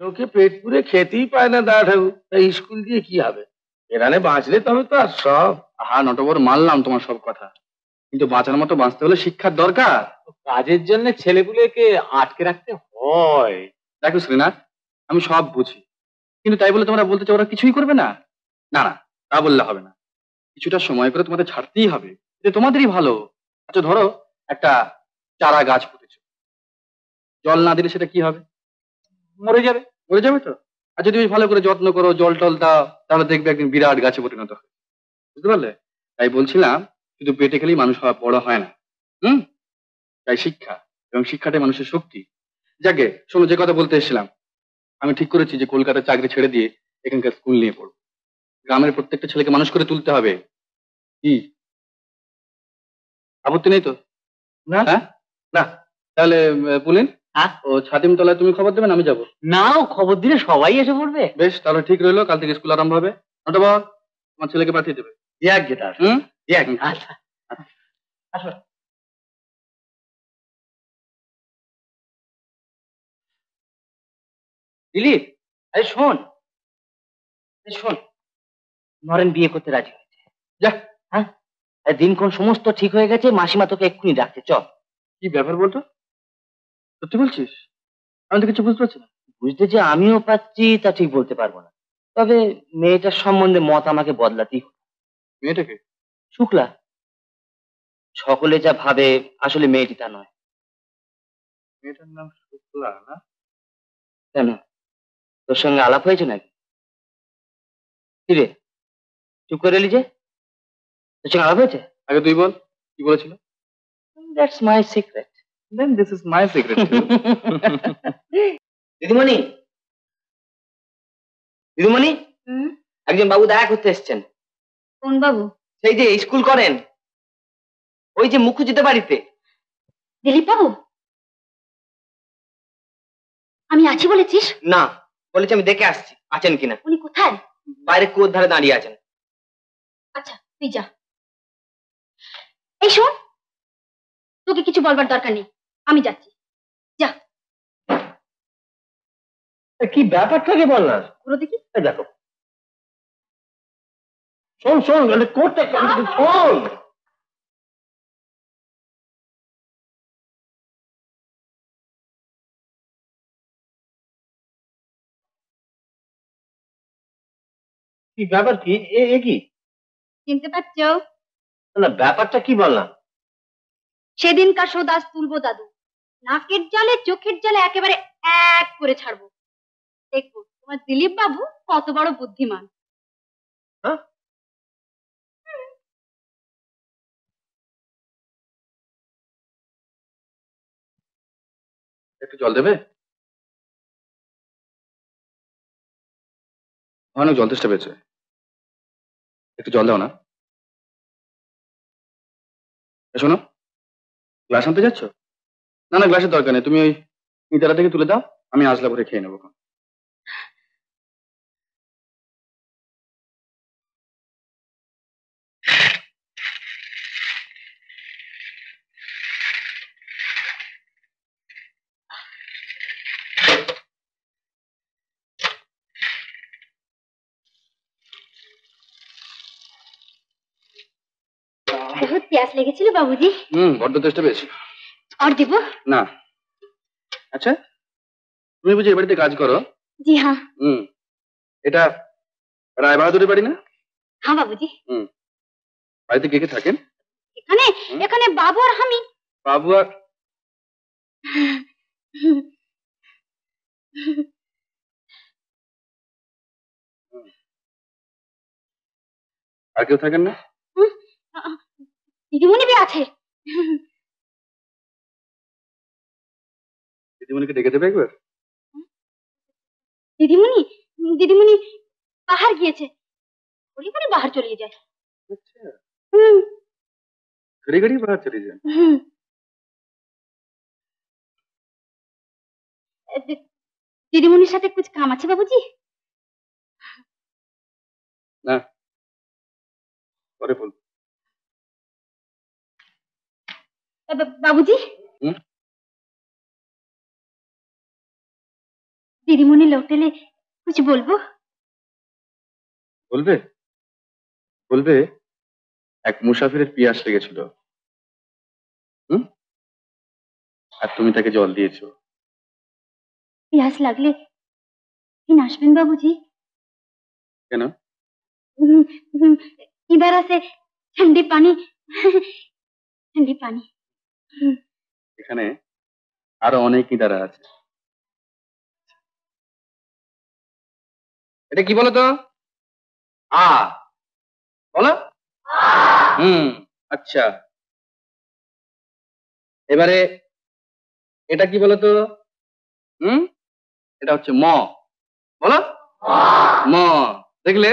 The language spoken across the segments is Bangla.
লোকে পেট পুরে খেতেই পায় না দাদা ঠাকুর, তাই স্কুল দিয়ে কি হবে? এখানে বাঁচলে তবে তো আর সব। হ্যাঁ নটবর, মানলাম তোমার সব কথা, কিন্তু বাঁচার মতো বাঁচতে হলে শিক্ষার দরকার। কাজের জন্য ছেলেপুলেকে আটকে রাখতে হয়। দেখো শ্রীনাথ, আমি সব বুঝি, কিন্তু তাই বলে তোমরা বলতে চাও ওরা কিছুই করবে না? না না, তা বললে হবে না। কিছুটা সময় করে তোমাদের ছাড়তেই হবে, যে তোমাদেরই ভালো। আচ্ছা ধরো একটা চারা গাছ পুঁতেছো, জল না দিলে সেটা কি হবে? মরে যাবে। মরে যাবে তো। আর যদি বেশ ভালো করে যত্ন করো, জল টল দাও, তাহলে দেখবে একদিন বিরাট গাছে পরিণত হবে। বুঝতে পারলে? তাই বলছিলাম, শুধু পেটে খেলেই মানুষ হওয়া বড় হয় না। হুম। তাই শিক্ষা, এবং শিক্ষাটাই মানুষের শক্তি। যাকে শোনো, যে কথা বলতে এসেছিলাম, আমি ঠিক করেছি যে কলকাতার চাকরি ছেড়ে দিয়ে এখানকার স্কুল নিয়ে পড়বো। গ্রামের প্রত্যেকটা ছেলেকে মানুষ করে তুলতে হবে। কি আপত্তি নেই তো? না হ্যাঁ, না। তাহলে পুলিন, হ্যাঁ? ও ছাতিম তলায় তুমি খবর দেবেন, আমি যাবো। না, ও খবর দিলে সবাই এসে পড়বে। বেশ, তাহলে ঠিক রইলো, কাল থেকে স্কুল আরম্ভ হবে। নটবর, আমার ছেলেকে পাঠিয়ে দেবে। ইয়াক যেটা। হুম। ইয়াক। আচ্ছা। আসো। দিলীপ, আরে শোন, শোন, নরেন বিয়ে করতে রাজি হয়েছে। যা। হ্যাঁ, দিনক্ষণ সমস্ত ঠিক হয়ে গেছে, মাসিমা তোকে এক্ষুনি ডাকছে, চল। কি ব্যাপার বলতো? সত্যি বলছিস? আমি তো কিছু বুঝতে পারছি না। বুঝতে যে আমিও পাচ্ছি তা ঠিক বলতে পারবো না, তবে মেয়েটার সম্বন্ধে মত আমাকে বদলাতেই হবে। মেয়েটাকে? শুক্লা। সকলে যা ভাবে আসলে মেয়েটি তা নয়। মেয়েটার নাম শুক্লা না? কেন, তোর সঙ্গে আলাপ হয়েছে নাকি? কিরে, চুপ করে এলি যে? তোর সঙ্গে আলাপ হয়েছে? আগে তুই বল, কি বলেছিল? That's my secret. Then this is my secret. দিদিমণি, দিদিমণি, একজন বাবু দেখা করতে এসেছেন। কোন বাবু? সেই যে স্কুল করেন, ওই যে মুখুজিতে বাড়িতে। দিলীপ বাবু? আমি আছি বলেছিস? না, বলেছি আমি দেখে আসছি আছেন কিনা। উনি কোথায়? বাইরে কুয়োর ধারে দাঁড়িয়ে আছেন। আচ্ছা তুই যা। এই শোন, তোকে কিছু বলবার দরকার নেই, আমি যাচ্ছি, যা। কি ব্যাপারটাকে বল না। ঘুরো দেখি। এই দেখো, শোন শোন, করতে শোন। কি ব্যাপার, কি এ কি? চিনতে পারছ? না, ব্যাপারটা কি বল না। সেদিনকার শোধ আজ তুলবো দাদু, নাকের জালে চোখের জালে একেবারে এক করে ছাড়বো। দেখবো তোমার দিলীপ বাবু কত বড় বুদ্ধিমান। হ্যাঁ? একটু জল দেবে? অনেক জল তেষ্টা পেয়েছে, একটু জল দাও না। শোনো, গ্লাস আনতে যাচ্ছ? না না, গ্লাসের দরকার নেই, তুমি ওই ইতারা থেকে তুলে দাও, আমি আসলা ভরে খেয়ে নেবো। বহুত প্যাস লেগেছিল বাবুজি। বড্ড তেষ্টা পেয়েছি। আর দিব? না। আচ্ছা, তুমি বুঝি এ বাড়িতে কাজ করো? জি হ্যাঁ। এটা রায় বাহাদুরের বাড়ি না? হ্যাঁ বাবুজি। বাড়িতে কে কে থাকেন? এখানে এখানে বাবু আর আমি। বাবু আর? আর কেউ থাকেন না? দিদিমণি বি আছে। দিদিমণিকে ডেকে দেবে একবার? দিদিমণি, দিদিমণি বাহার গিয়েছে, ঘড়ি ঘড়ি বাহার চলে যায়। আচ্ছা, ঘড়ি ঘড়ি বাহার চলে যান। দিদিমণির সাথে কুছ কাম আছে বাবুজি? না, পরে বলবো। বাবুজি, দিদিমণি লৌটেলে কিছু বলবো? বলবে? বলবে এক মুসাফিরের পিয়াস লেগেছিল, হুম, আর তুমি তাকে জল দিয়েছো। পিয়াস লাগলে কি আসবেন বাবুজি? কেন? हम्म, हम्म, इधर से ठंडी पानी ठंडी पानी। এখানে আরো অনেক ইদারা আছে। এটা কি বলো তো? আ বলো। হুম, আচ্ছা। এবারে এটা কি বলো তো? হুম, এটা হচ্ছে ম। বলো ম। দেখলে,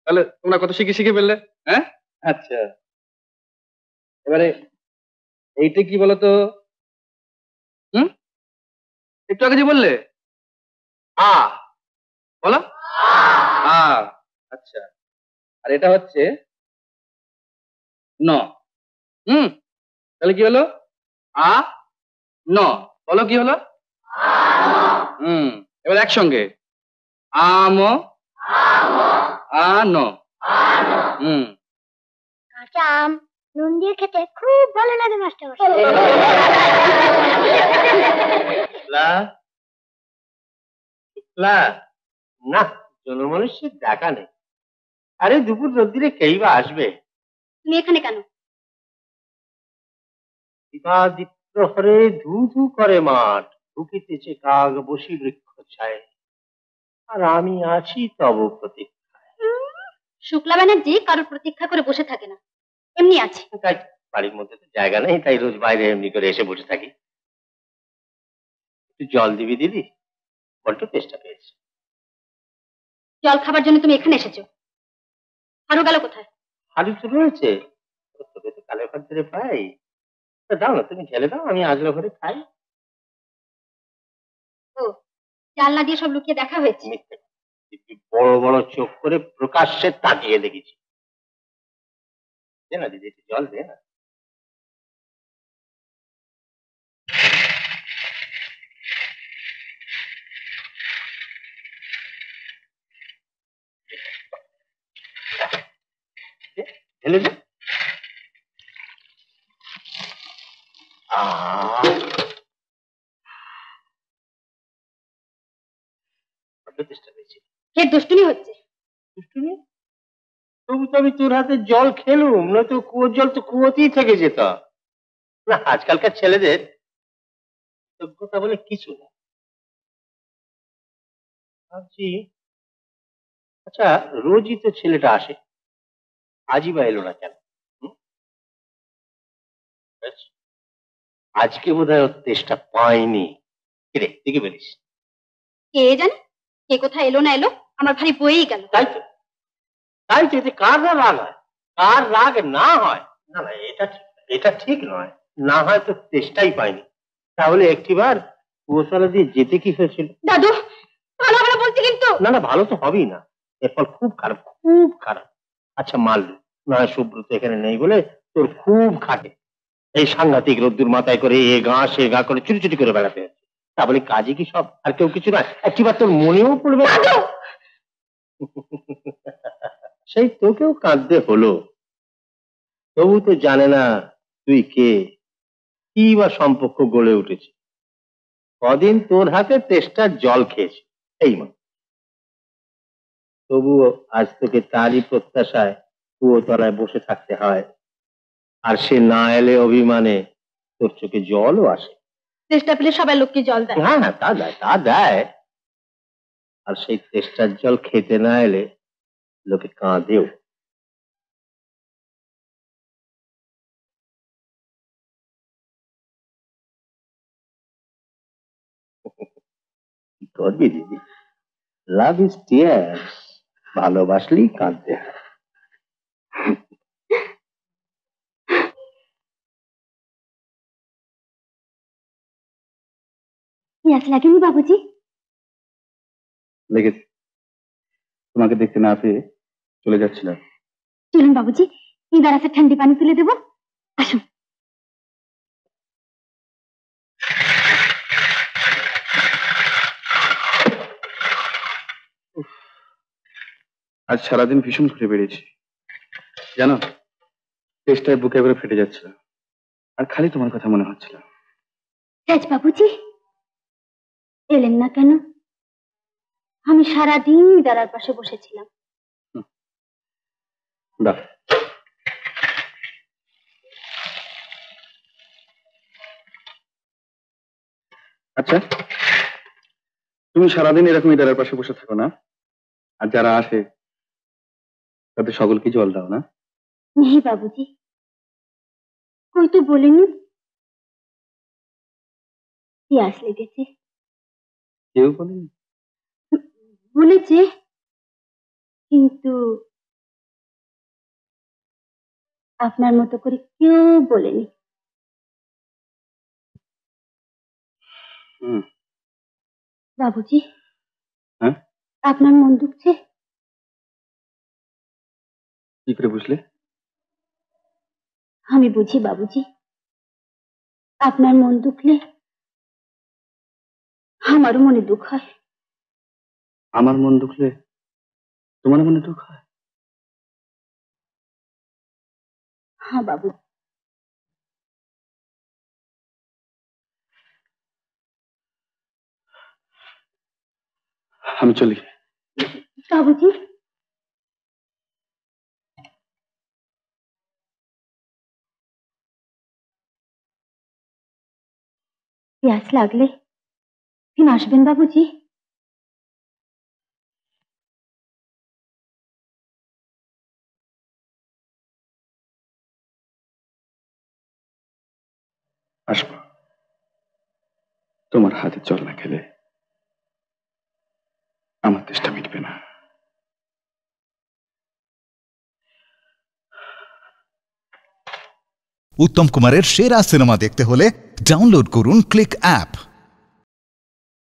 তাহলে তোমরা কত শিখে শিখে ফেললে। হ্যাঁ, আচ্ছা। এবারে এইটা কি বলো তো? হুম, একটু আগে যে বললে আ, বলো আ। আচ্ছা, আর এটা হচ্ছে ন। হুম, তাহলে কি হলো? আ ন। বলো কি হলো? হুম, এবার একসঙ্গে আম আ ন। হুম। কাঁচা আম নুন দিয়ে খেতে খুব ভালো লাগে মাস্টার মশাই। শুক্লা, শুক্লা, না জনমনুষ্যের দেখা নেই। আরে দুপুর রোদ্দিরে কেই বা আসবে? তুমি এখানে কেন? দিবাদিত্য হরে ধু ধু করে মাঠ, ঢুকিতেছে কাক বসি বৃক্ষ ছায়, আর আমি আছি তব প্রতীক। শুক্লা ব্যানার্জি কারোর প্রতীক্ষা করে বসে থাকে না, এমনি আছে। তাই বাড়ির মধ্যে তো জায়গা নেই, তাই রোজ বাইরে এমনি করে এসে বসে থাকি। একটু জল দিবি দিদি, বড্ড তেষ্টা পেয়েছে। জল খাবার জন্য তুমি এখানে এসেছো? আরো গেল কোথায়? হাড়ি তো রয়েছে, তোকে তো কালের ঘর ধরে পাই। তা দাও না, তুমি ঢেলে দাও, আমি আজলো ঘরে খাই। ও, জানলা দিয়ে সব লুকিয়ে দেখা হয়েছে। মিথ্যে কথা। দিব্যি বড় বড় চোখ করে প্রকাশ্যে তাকিয়ে দেখেছি। দে না দিদি, একটু জল দে না। দে, ঢেলে দে। বড্ড তেষ্টা পেয়েছে। ফের দুষ্টুমি হচ্ছে। দুষ্টুমি? তবু তো আমি তোর হাতে জল খেলুম, নয়তো কুয়োর জল তো কুয়োতেই থেকে যেত। না, আজকালকার ছেলেদের যোগ্যতা বলে কিছু না। ভাবছি, আচ্ছা রোজই তো ছেলেটা আসে, আজই বা এলো না কেন? হুম? ব্যাস, আজকে বোধহয় ওর তেষ্টা পাইনি। কিরে, তুই কি বলিস? কে জানে কে কোথায় এলো না এলো, আমার ভারী বয়েই গেল। তাই তো, তাই তো, এতে কার না রাগ হয়, কার রাগ না হয়? না না, এটা ঠিক নয়। না হয় তো তেষ্টাই পাইনি, তাহলে একটিবার কুয়োতলা দিয়ে যেতে কি হয়েছিল? দাদু, ভালো ভালো বলছি কিন্তু। না না, ভালো তো হবেই না, এরপর খুব খারাপ, খুব খারাপ। আচ্ছা মানলু, না হয় সুব্রত এখানে নেই বলে তোর খুব খাটে, এই সাংঘাতিক রোদ্দুর মাথায় করে এ গা সে গা করে চুরি চুরি করে বেড়াতে হচ্ছে। তা বলে কাজে কি সব আর কেউ কিছু না? একটিবার তোর মনেও পড়বে না? সেই তোকেও কাঁদতে হলো, তবু তো জানে না তুই কে, কি বা সম্পর্ক গড়ে উঠেছে। কদিন তোর হাতে তেষ্টার জল খেয়েছে এই মা, তবুও আজ তোকে তারই প্রত্যাশায় কুয়োতলায় বসে থাকতে হয়। আর সে না এলে অভিমানে তোর চোখে জলও আসে। চেষ্টা পেলে সবাই লোককে জল দেয়। হ্যাঁ হ্যাঁ, তা দেয়, তা দেয়। আর সেই তেষ্টার জল খেতে না এলে লোকে কাঁদেও। কি করবি দিদি, লাভ ইজ টিয়ার্স, ভালোবাসলেই কাঁদতে হয়। পিয়াস লাগেনি বাবুজি? লেগেছে, তোমাকে দেখতে না পেয়ে চলে যাচ্ছিলাম। চলুন বাবুজি, ইদার আছে ঠান্ডি পানি তুলে দেবো, আসুন। আজ সারাদিন ভীষণ ঘুরে বেরিয়েছি জানো, চেষ্টায় বুকে করে ফেটে যাচ্ছিল, আর খালি তোমার কথা মনে হচ্ছিল। রাজ বাবুজি এলেন না কেন? আমি সারাদিন দাঁড়ার পাশে বসেছিলাম। বাহ, আচ্ছা তুমি সারাদিন এরকম ইদারার পাশে বসে থাকো না, আর যারা আসে তাদের সকলকে জল দাও না? নেই বাবুজি, কই তো বলেনি। পিয়াস লেগেছে। কেউ বলেনি? বলেছে, কিন্তু আপনার মতো করে কেউ বলেনি। হুম। বাবুজি, হ্যাঁ? আপনার মন দুঃখছে? কি করে বুঝলে? আমি বুঝি বাবুজি, আপনার মন দুঃখলে আমারও মনে দুঃখ হয়। আমার মন দুঃখলে তোমার মনে দুঃখ হয়? হ্যাঁ বাবু। আমি চলি। বাবুজি, প্যাস লাগলে ফির আসবেন বাবুজি। আসবো, তোমার হাতে জল না খেলে আমার তেষ্টা মিটবে না। উত্তম কুমারের সেরা সিনেমা দেখতে হলে ডাউনলোড করুন ক্লিক অ্যাপ।